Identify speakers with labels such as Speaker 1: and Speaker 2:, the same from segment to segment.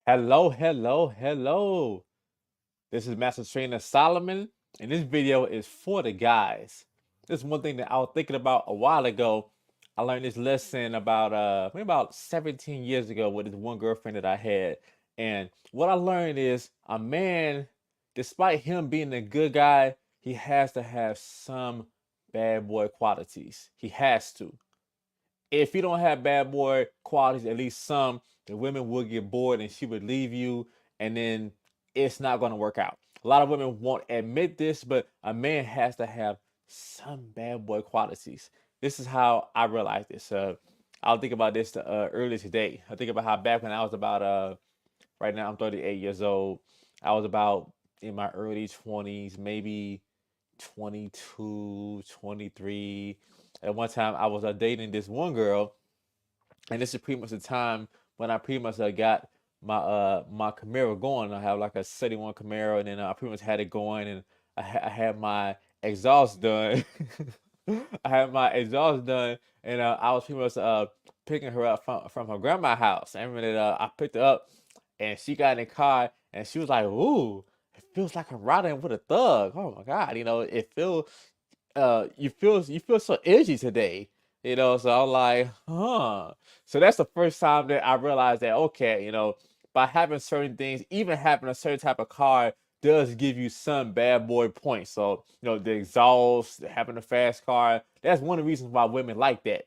Speaker 1: Hello, hello, hello. This is Master Trainer Solomon, and this video is for the guys. This is one thing that I was thinking about a while ago. I learned this lesson about maybe about 17 years ago with this one girlfriend that I had. And what I learned is a man, despite him being a good guy, he has to have some bad boy qualities. He has to. If you don't have bad boy qualities, at least some, the women will get bored and she would leave you, and then it's not going to work out. A lot of women won't admit this, but a man has to have some bad boy qualities. This is how I realized this. I'll think about this earlier today. I think about how back when I was about right now I'm 38 years old. I was about in my early 20s, maybe 22, 23. At one time, I was dating this one girl, and this is pretty much the time when I pretty much got my Camaro going. I have like a 71 Camaro, and then I pretty much had it going, and I had my exhaust done. I had my exhaust done, and I was pretty much picking her up from her grandma's house. I remember that I picked her up, and she got in the car, and she was like, "Ooh, it feels like I'm riding with a thug. Oh my God, it feels you feel so edgy today, so I'm like, huh. So that's the first time that I realized that, okay, by having certain things, even having a certain type of car does give you some bad boy points. So the exhaust, having a fast car, that's one of the reasons why women like that.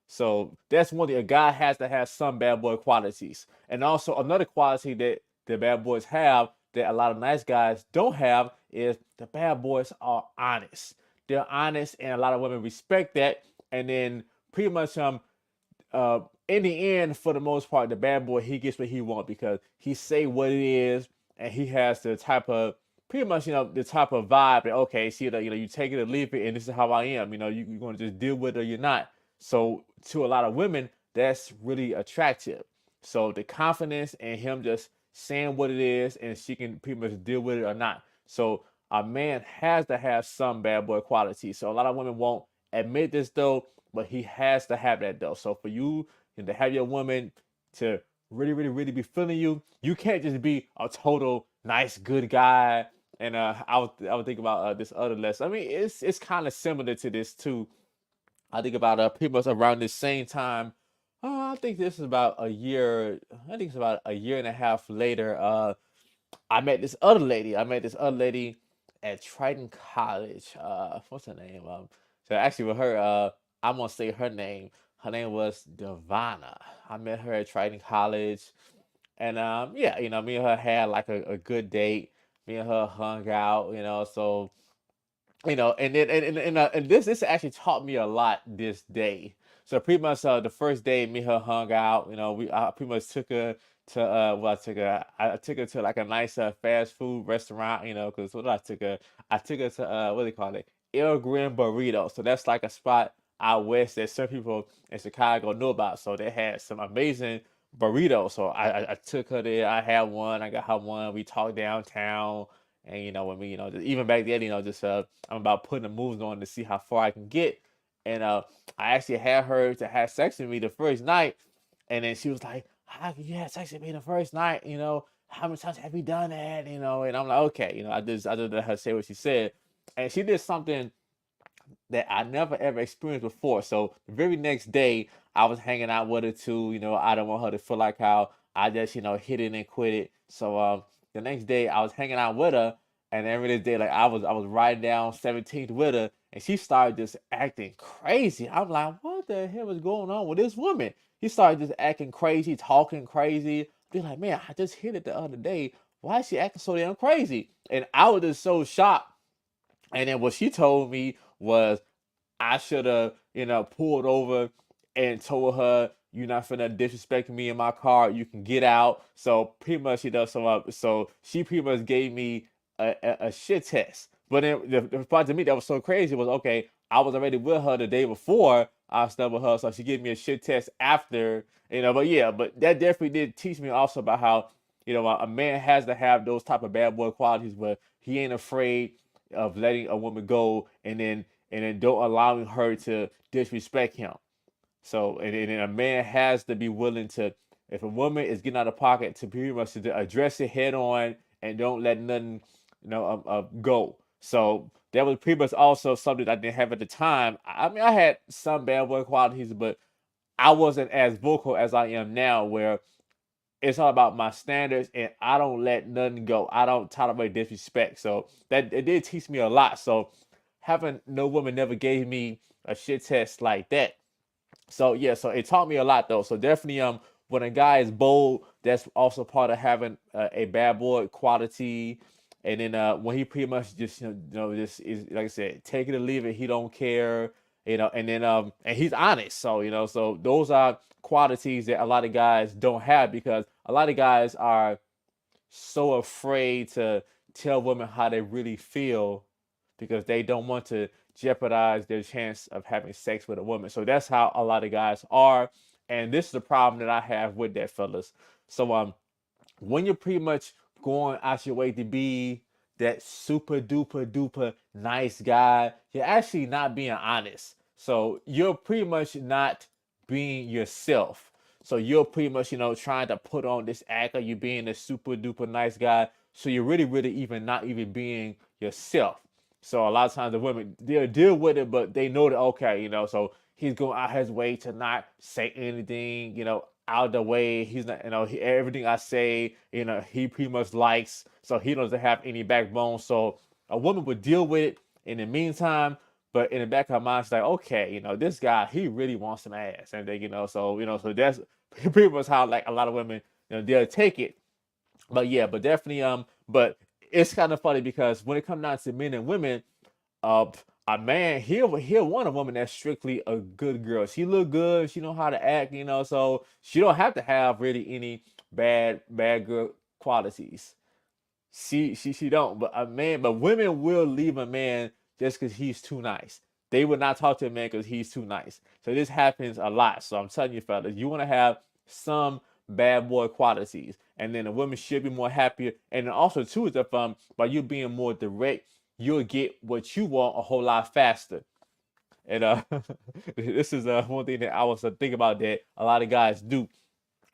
Speaker 1: So that's one thing. A guy has to have some bad boy qualities. And also another quality that the bad boys have that a lot of nice guys don't have is the bad boys are honest. They're honest, and a lot of women respect that. And then pretty much in the end, for the most part, the bad boy, he gets what he wants because he say what it is, and he has the type of pretty much the type of vibe that, okay, see that, you take it or leave it, and this is how I am. You're going to just deal with it or you're not. So to a lot of women, that's really attractive. So the confidence in him just saying what it is, and she can pretty much deal with it or not. So a man has to have some bad boy quality. So a lot of women won't admit this though, but he has to have that though. So for you, to have your woman to really, really, really be feeling you, you can't just be a total nice, good guy. And I would think about this other lesson. I mean, it's kind of similar to this too. I think about pretty much around the same time. I think this is about a year. I think it's about a year and a half later. I met this other lady. I met this other lady at Triton College. What's her name? So actually, with her, I'm gonna say her name. Her name was Devana. I met her at Triton College, and yeah, me and her had like a good date. Me and her hung out, so and this actually taught me a lot this day. So pretty much the first day me and her hung out. I pretty much took her to I took her to like a nice fast food restaurant. Because what did I took her? I took her to what do they call it? El Gran Burrito. So that's like a spot out west that some people in Chicago know about. So they had some amazing burritos. So I took her there. I had one. I got her one. We talked downtown. And when we, even back then, just I'm about putting the moves on to see how far I can get. And I actually had her to have sex with me the first night, and then she was like, "How can you have sex with me the first night? How many times have you done that? And I'm like, okay, I just let her say what she said, and she did something that I never ever experienced before. So the very next day, I was hanging out with her too. I don't want her to feel like how I just hit it and quit it. So the next day, I was hanging out with her, and every day, like I was riding down 17th with her, and she started just acting crazy. I'm like, what the hell is going on with this woman? She started just acting crazy, talking crazy. Be like, man, I just hit it the other day. Why is she acting so damn crazy? And I was just so shocked. And then what she told me was I should have, pulled over and told her, "You're not finna disrespect me in my car. You can get out." So pretty much she does some up. So she pretty much gave me a shit test. But then the part to me that was so crazy was, okay, I was already with her the day before I slept with her, so she gave me a shit test after, But yeah, but that definitely did teach me also about how a man has to have those type of bad boy qualities where he ain't afraid of letting a woman go, and then don't allowing her to disrespect him. So and a man has to be willing to If a woman is getting out of pocket, to pretty much to address it head on and don't let nothing, go. So that was pretty much also something I didn't have at the time. I mean, I had some bad boy qualities, but I wasn't as vocal as I am now, where it's all about my standards and I don't let nothing go. I don't tolerate disrespect. So that it did teach me a lot. So having no woman never gave me a shit test like that. So yeah, so it taught me a lot though. So definitely, when a guy is bold, that's also part of having a bad boy quality. And then when he pretty much just just is, like I said, take it or leave it, he don't care, and then and he's honest. So so those are qualities that a lot of guys don't have, because a lot of guys are so afraid to tell women how they really feel, because they don't want to jeopardize their chance of having sex with a woman. So that's how a lot of guys are. And this is the problem that I have with that, fellas. So when you're pretty much going out your way to be that super duper duper nice guy, you're actually not being honest. So you're pretty much not being yourself. So you're pretty much, trying to put on this act of you being a super duper nice guy. So you're really, really even not even being yourself. So a lot of times the women, they'll deal with it, but they know that, okay, so he's going out his way to not say anything, out of the way. He's not, everything I say, he pretty much likes, so he doesn't have any backbone. So a woman would deal with it in the meantime, but in the back of her mind, she's like, okay, this guy, he really wants some ass. And they, so that's pretty much how like a lot of women, they'll take it. But yeah, but definitely, but it's kind of funny because when it comes down to men and women, uh, a man he'll want a woman that's strictly a good girl. She look good, she know how to act, so she don't have to have really any bad girl qualities. She don't. But women will leave a man just because he's too nice. They would not talk to a man because he's too nice. So this happens a lot. So I'm telling you, fellas, you want to have some bad boy qualities, and then a woman should be more happier. And then also too is if by you being more direct, you'll get what you want a whole lot faster. And this is one thing that I was thinking about that a lot of guys do.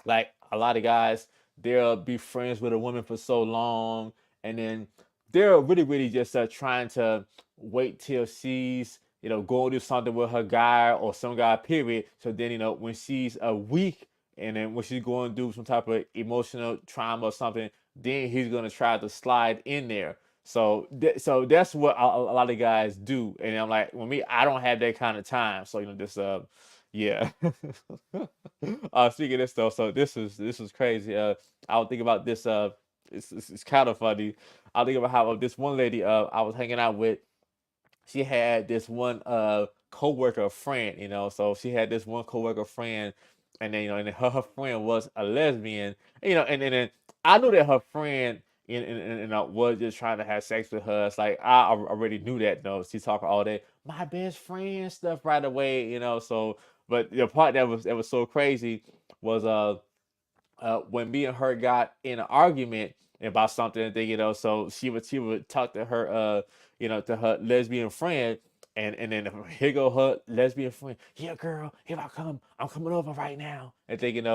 Speaker 1: Like a lot of guys, they'll be friends with a woman for so long, and then they're really, really just trying to wait till she's, going to do something with her guy or some guy, period. So then, when she's a weak, and then when she's going to do some type of emotional trauma or something, then he's gonna try to slide in there. So, so that's what a lot of guys do, and I'm like, well, me, I don't have that kind of time. So this yeah. Speaking of this though, so this is crazy. I was thinking about this. It's kind of funny. I was thinking about how this one lady I was hanging out with. She had this one coworker friend, So she had this one coworker friend, and then and her friend was a lesbian, and then I knew that her friend. Was just trying to have sex with her. It's like I already knew that. Though she talking all day, my best friend stuff right away. So, but the part that was so crazy was when me and her got in an argument about something, and then, so she would talk to her to her lesbian friend, and then here go her lesbian friend. Yeah, girl, here I come. I'm coming over right now. And then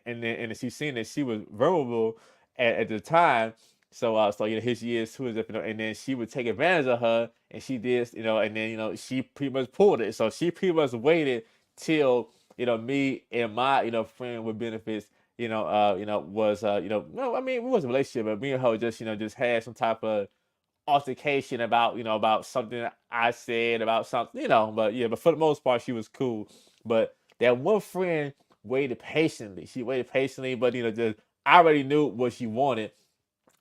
Speaker 1: and then she seen that she was vulnerable at the time. So here she is too, and then she would take advantage of her, and she did, and then she pretty much pulled it. So she pretty much waited till me and my friend with benefits was no, I mean, we was a relationship, but me and her just had some type of altercation about about something I said about something, but yeah, but for the most part she was cool. But that one friend waited patiently. She waited patiently, but just I already knew what she wanted,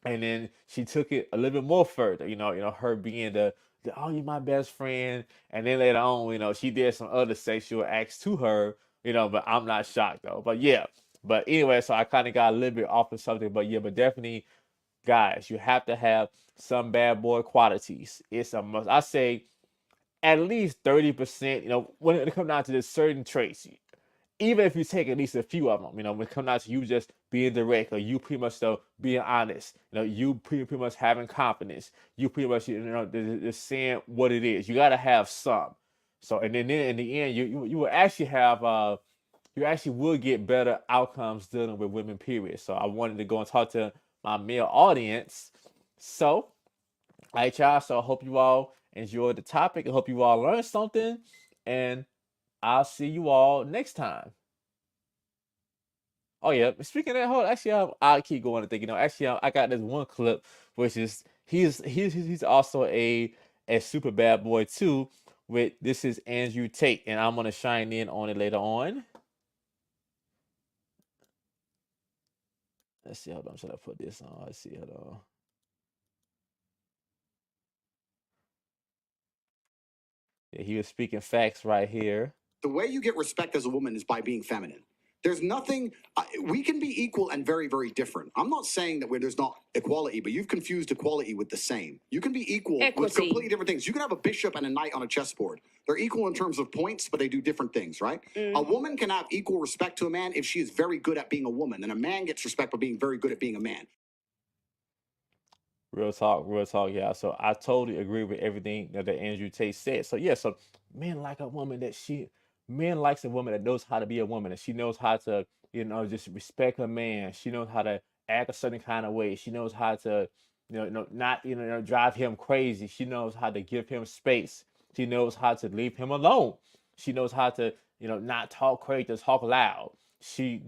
Speaker 1: and then she took it a little bit more further. Her being the oh, you my best friend, and then later on, she did some other sexual acts to her. But I'm not shocked though. But yeah, but anyway, so I kind of got a little bit off of something, but yeah, but definitely, guys, you have to have some bad boy qualities. It's a must. I say at least 30%. When it comes down to this certain traits, even if you take at least a few of them, when it comes down to you just being direct, or you pretty much though being honest, you pretty much having confidence, you pretty much just saying what it is. You gotta have some. So and then in the end, you will actually have you actually will get better outcomes dealing with women, period. So I wanted to go and talk to my male audience. So, all right, y'all. So I hope you all enjoyed the topic. I hope you all learned something. And I'll see you all next time. Oh yeah. Speaking of that, hold on, actually, I'll keep going and thinking. Actually, I got this one clip, which is he's also a super bad boy too. With this is Andrew Tate, and I'm gonna shine in on it later on. Let's see. Hold on. Should I put this on? Let's see. Hold on. Yeah, he was speaking facts right here.
Speaker 2: The way you get respect as a woman is by being feminine. There's nothing, we can be equal and very, very different. I'm not saying that where there's not equality, but you've confused equality with the same. You can be equal with completely different things. You can have a bishop and a knight on a chessboard. They're equal in terms of points, but they do different things, right? A woman can have equal respect to a man if she is very good at being a woman, and a man gets respect for being very good at being a man.
Speaker 1: Real talk, yeah. So I totally agree with everything that Andrew Tate said. So yeah, so men like a woman men likes a woman that knows how to be a woman, and she knows how to, just respect a man. She knows how to act a certain kind of way. She knows how to, not, drive him crazy. She knows how to give him space. She knows how to leave him alone. She knows how to, not talk crazy, just talk loud. She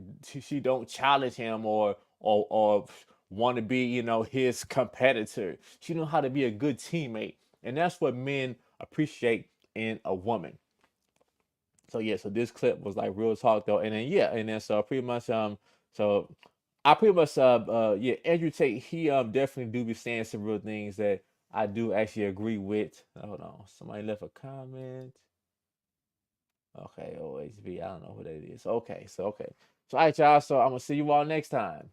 Speaker 1: don't challenge him or want to be, his competitor. She know how to be a good teammate, and that's what men appreciate in a woman. So yeah, so this clip was like real talk though, and then yeah, and then so pretty much so I pretty much yeah, Andrew Tate, he definitely do be saying some real things that I do actually agree with. Hold on, somebody left a comment. Okay, OHB, I don't know who that is. Okay, so all right, y'all. So I'm gonna see you all next time.